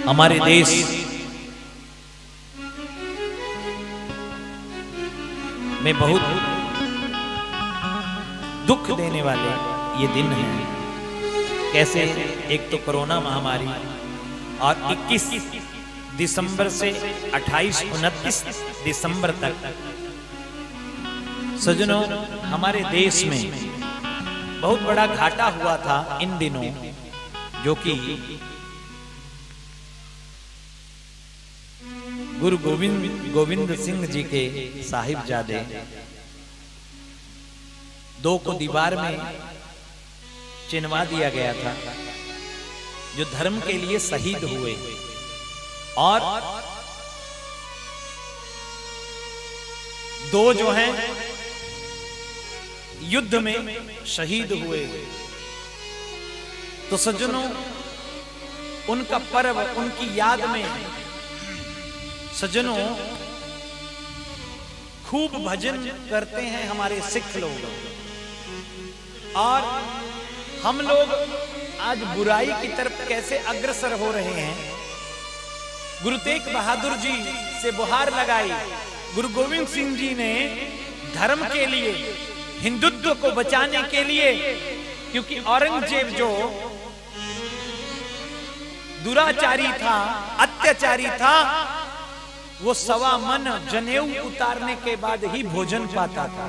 हमारे देश में बहुत दुख देने वाले ये दिन हैं। कैसे? एक तो कोरोना महामारी और 21 दिसंबर से 28-29 दिसंबर तक सज्जनों हमारे देश में बहुत बड़ा घाटा हुआ था इन दिनों, जो कि गुरु गोविंद सिंह जी के साहिबजादे 2 को दीवार में चिनवा दिया गया था, जो धर्म के लिए शहीद हुए और 2 जो हैं युद्ध में शहीद हुए। तो सज्जनों उनका पर्व, उनकी याद में सज्जनों खूब भजन करते हैं हमारे सिख लोग, और हम लोग आज बुराई की तरफ कैसे अग्रसर हो रहे हैं। गुरु तेग बहादुर जी से गुहार लगाई गुरु गोविंद सिंह जी ने धर्म के लिए, हिंदुत्व को बचाने के लिए, क्योंकि औरंगजेब जो दुराचारी था, अत्याचारी था, वो 1.25 मन जनेऊ उतारने के बाद ही भोजन पाता था,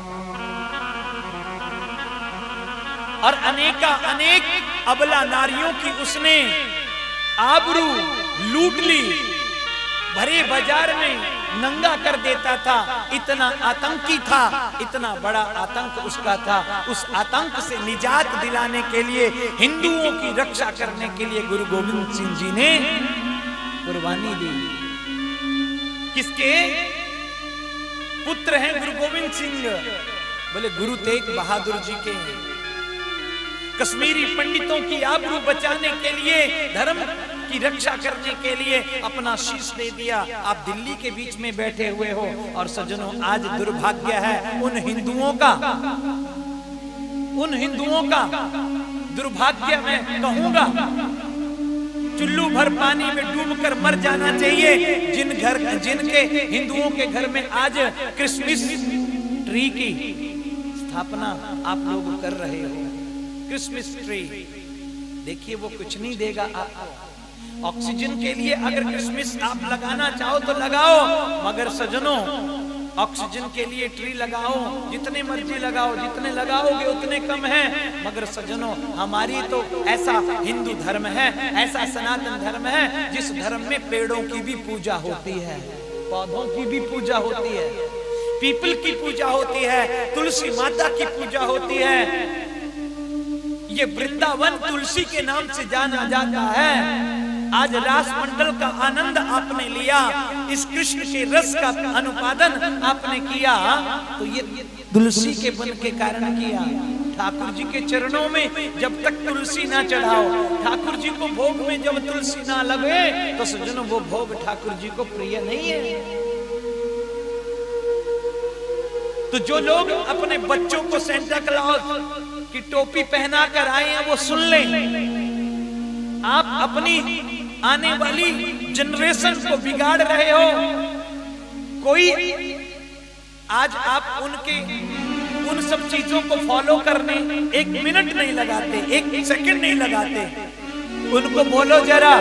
और अनेक अबला नारियों की उसने आबरू लूट ली, भरे बाजार में नंगा कर देता था। इतना आतंकी था, इतना बड़ा आतंक उसका था। उस आतंक से निजात दिलाने के लिए, हिंदुओं की रक्षा करने के लिए गुरु गोविंद सिंह जी ने कुर्बानी दी। किसके पुत्र हैं गुरु गोविंद सिंह? बोले गुरु तेग बहादुर जी के। कश्मीरी पंडितों की आबरू बचाने के लिए, धर्म की रक्षा करने के लिए अपना शीश दे दिया। आप दिल्ली के बीच में बैठे हुए हो, और सज्जनों आज दुर्भाग्य है उन हिंदुओं का दुर्भाग्य मैं कहूंगा, चुल्लू भर पानी में डूबकर मर जाना चाहिए जिनके हिंदुओं के घर में आज क्रिसमस ट्री की स्थापना आप लोग कर रहे हो। क्रिसमस ट्री देखिए, वो कुछ नहीं देगा आपको। ऑक्सीजन के लिए अगर क्रिसमस आप लगाना चाहो तो लगाओ, मगर सज्जनों ऑक्सीजन के लिए ट्री लगाओ, जितने मर्जी लगाओ, जितने लगाओगे उतने कम है। मगर सज्जनों हमारी तो ऐसा हिंदू धर्म है, ऐसा सनातन धर्म है, जिस धर्म में पेड़ों की भी पूजा होती है, पौधों की भी पूजा होती है, पीपल की पूजा होती है, तुलसी माता की पूजा होती है। ये वृंदावन तुलसी के नाम से जाना जाता है। आज रास मंडल का आनंद आपने लिया, इस कृष्ण के रस का अनुपादन आपने किया, तो ये तुलसी के बन के कारण किया। ठाकुर जी के चरणों में जब तक तुलसी ना चढ़ाओ, ठाकुर जी को भोग में जब तुलसी ना लगे, तो सज्जनों वो भोग ठाकुर जी को प्रिय नहीं है। तो जो लोग अपने बच्चों को सेंटा क्लॉज की टोपी पहना कर आए हैं वो सुन लें, आप अपनी आने वाली जनरेशन को बिगाड़ रहे हो। कोई आज आप उन सब चीजों को फॉलो करने 1 मिनट नहीं लगाते, 1 सेकंड नहीं लगाते। उनको बोलो जरा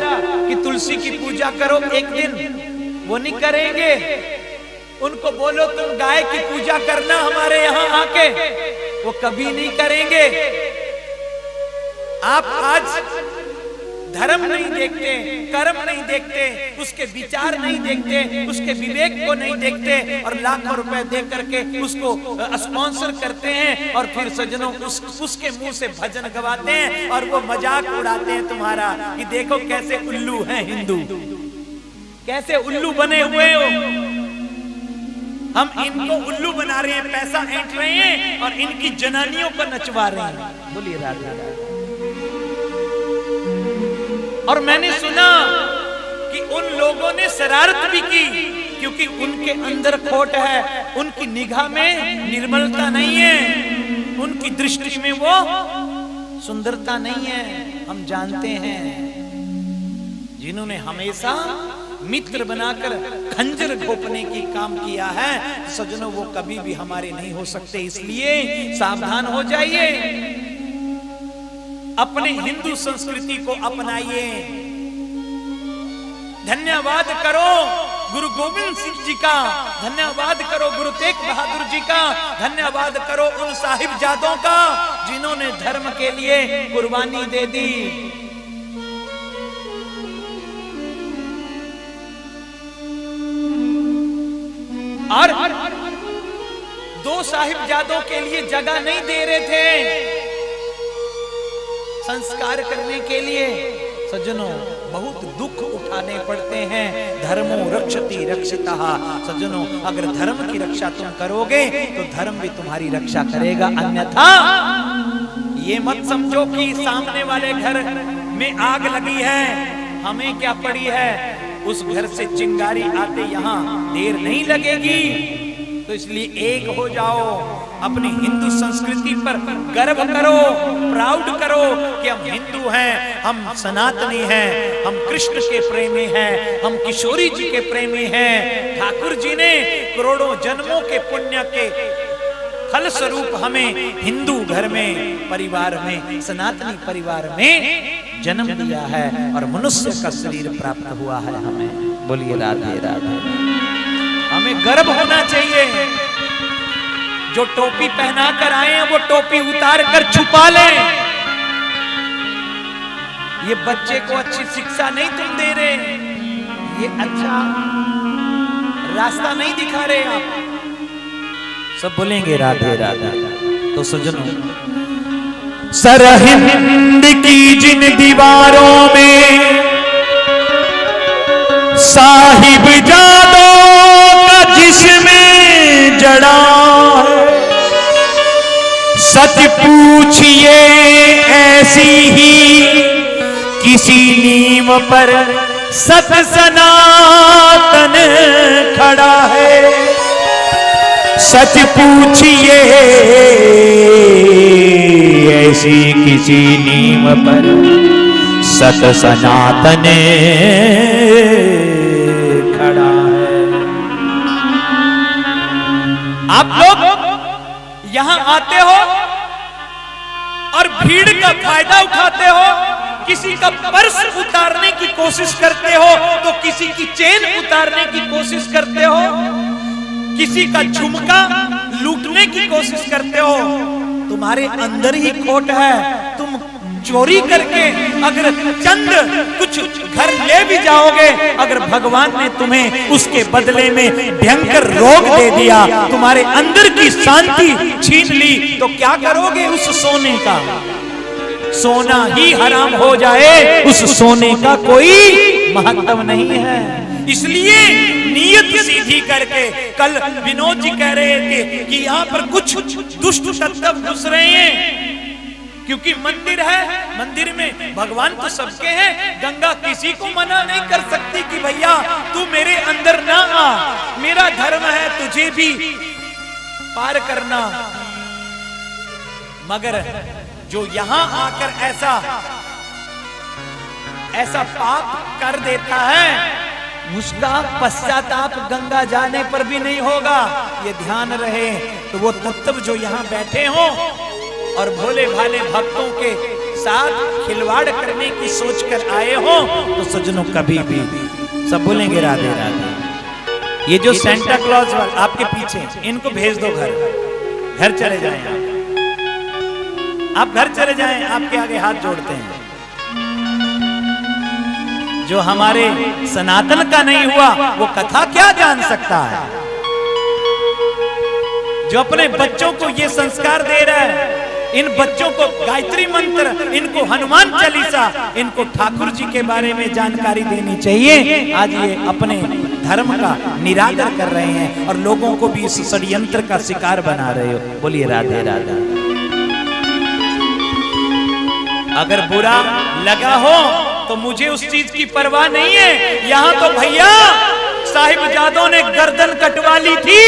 कि तुलसी की पूजा करो 1 दिन, वो नहीं करेंगे। उनको बोलो तुम गाय की पूजा करना हमारे यहाँ आके, वो कभी नहीं करेंगे। आप आज धर्म नहीं देखते, कर्म नहीं देखते, उसके विचार नहीं देखते, उसके विवेक को नहीं देखते, और लाखों रुपए दे करके उसको स्पॉन्सर करते हैं, और फिर सज्जनों उसके मुंह से भजन गवाते हैं, और वो मजाक उड़ाते हैं तुम्हारा कि देखो कैसे उल्लू हैं हिंदू, कैसे उल्लू बने हुए हो। हम इनको उल्लू बना रहे हैं, पैसा ऐंठ रहे हैं, और इनकी जनानियों को नचवा रहे हैं। बोलिए राधा राधा। और मैंने सुना कि उन लोगों ने शरारत भी की, क्योंकि उनके अंदर खोट है, उनकी निगाह में निर्मलता नहीं है, उनकी दृष्टि में वो सुंदरता नहीं है। हम जानते हैं जिन्होंने हमेशा मित्र बनाकर खंजर घोंपने की काम किया है, सज्जनों वो कभी भी हमारे नहीं हो सकते। इसलिए सावधान हो जाइए, अपने हिंदू संस्कृति को अपनाइए। धन्यवाद करो गुरु गोविंद सिंह जी का, धन्यवाद करो गुरु तेग बहादुर जी का, धन्यवाद करो उन साहिबजादों का जिन्होंने धर्म के लिए कुर्बानी दे दी। और दो साहिबजादों के लिए जगह नहीं दे रहे थे संस्कार करने के लिए। सज्जनों बहुत दुख उठाने पड़ते हैं। धर्मो रक्षति रक्षितः। सज्जनों अगर धर्म की रक्षा तुम करोगे तो धर्म भी तुम्हारी रक्षा करेगा, अन्यथा ये मत समझो कि सामने वाले घर में आग लगी है, हमें क्या पड़ी है, उस घर से चिंगारी आते यहां देर नहीं लगेगी। तो इसलिए एक हो जाओ, अपनी हिंदू संस्कृति पर गर्व करो, प्राउड करो कि हम हिंदू हैं, हम सनातनी हैं, हम कृष्ण के प्रेमी हैं, हम किशोरी जी के प्रेमी हैं। ठाकुर जी ने करोड़ों जन्मों के पुण्य के फल स्वरूप हमें हिंदू घर में, परिवार में, सनातनी परिवार में जन्म दिया है और मनुष्य का शरीर प्राप्त हुआ है हमें। बोलिए राधे राधे। हमें गर्व होना चाहिए। जो टोपी पहना कर आए हैं वो टोपी उतार कर छुपा लें। ये बच्चे को अच्छी शिक्षा नहीं तुम दे रहे, ये अच्छा रास्ता नहीं दिखा रहे आप। सब बोलेंगे राधे राधे। तो सज्जनों, सरहिंद की जिन दीवारों में साहिबजादों का जिसमें जड़ा है, सच पूछिए ऐसी ही किसी नीम पर सत सनातन खड़ा है। सच पूछिए ऐसी किसी नीम पर सत सनातन खड़ा है। आप लोग यहां आते हो और भीड़ का फायदा उठाते हो, किसी का पर्स उतारने की कोशिश करते हो तो किसी की चेन उतारने की कोशिश करते हो, किसी का झुमका लूटने की कोशिश करते हो। तुम्हारे अंदर ही खोट है। तुम चोरी करके अगर चंद कुछ घर ले भी जाओगे, अगर भगवान ने तुम्हें उसके बदले में भयंकर रोग दे दिया, तुम्हारे अंदर की शांति छीन ली, तो क्या करोगे उस सोने का? सोना ही हराम हो जाए, उस सोने का कोई महत्व नहीं है। इसलिए नियत सीधी करके, कल विनोद जी कह रहे थे कि यहाँ पर कुछ दुष्ट तत्व घुस रहे हैं, क्योंकि मंदिर है, मंदिर में भगवान तो सबके हैं। गंगा किसी को मना नहीं कर सकती कि भैया तू मेरे अंदर ना आ, मेरा धर्म है तुझे भी पार करना। मगर जो यहां आकर ऐसा पाप कर देता है, उसका पश्चाताप गंगा जाने पर भी नहीं होगा, ये ध्यान रहे। तो वो तत्व जो यहाँ बैठे हो और भोले भाले भक्तों के साथ खिलवाड़ करने की सोच कर आए हो, तो सज्जनों कभी भी, सब बोलेंगे राधे राधे। ये जो सेंटा क्लॉज आपके पीछे, इनको भेज दो घर चले जाएं। आप घर चले जाएं, आपके आगे हाथ जोड़ते हैं। जो हमारे सनातन का नहीं हुआ वो कथा क्या जान सकता है? जो अपने बच्चों को ये संस्कार दे रहा है, इन बच्चों को गायत्री मंत्र, इनको हनुमान चालीसा, इनको ठाकुर जी के बारे में जानकारी देनी चाहिए। आज ये अपने धर्म का निरादर कर रहे हैं और लोगों को भी इस षड्यंत्र का शिकार बना रहे हो। बोलिए राधे राधे। अगर बुरा लगा हो तो मुझे उस चीज की परवाह नहीं है। यहाँ तो भैया साहिबजादों ने गर्दन कटवा ली थी,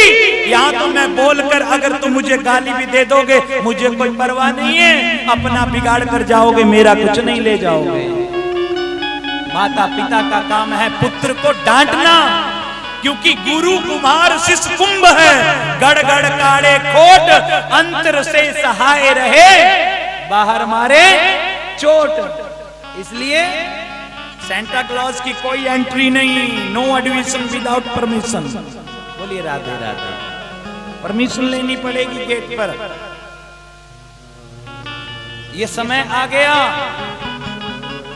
यहाँ तो मैं बोलकर अगर तुम मुझे गाली भी दे दोगे मुझे कोई परवाह नहीं है। अपना बिगाड़ कर जाओगे, मेरा कुछ नहीं ले जाओगे। माता पिता का काम है पुत्र को डांटना, क्योंकि गुरु कुम्हार शिष्य कुंभ है। गड़ गड़ काढ़े खोट, अंतर से सहाय रहे, बाहर मारे चोट। इसलिए सेंटा क्लॉज की कोई एंट्री नहीं, नो एडमिशन विदाउट परमिशन। बोलिए राधे राधे। परमिशन लेनी पड़ेगी गेट पर। ये समय आ गया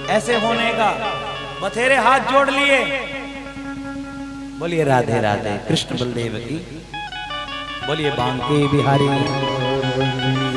ऐसे होने का। बथेरे हाथ जोड़ लिए। बोलिए राधे राधे। कृष्ण बलदेव की बोलिए, बांके बिहारी।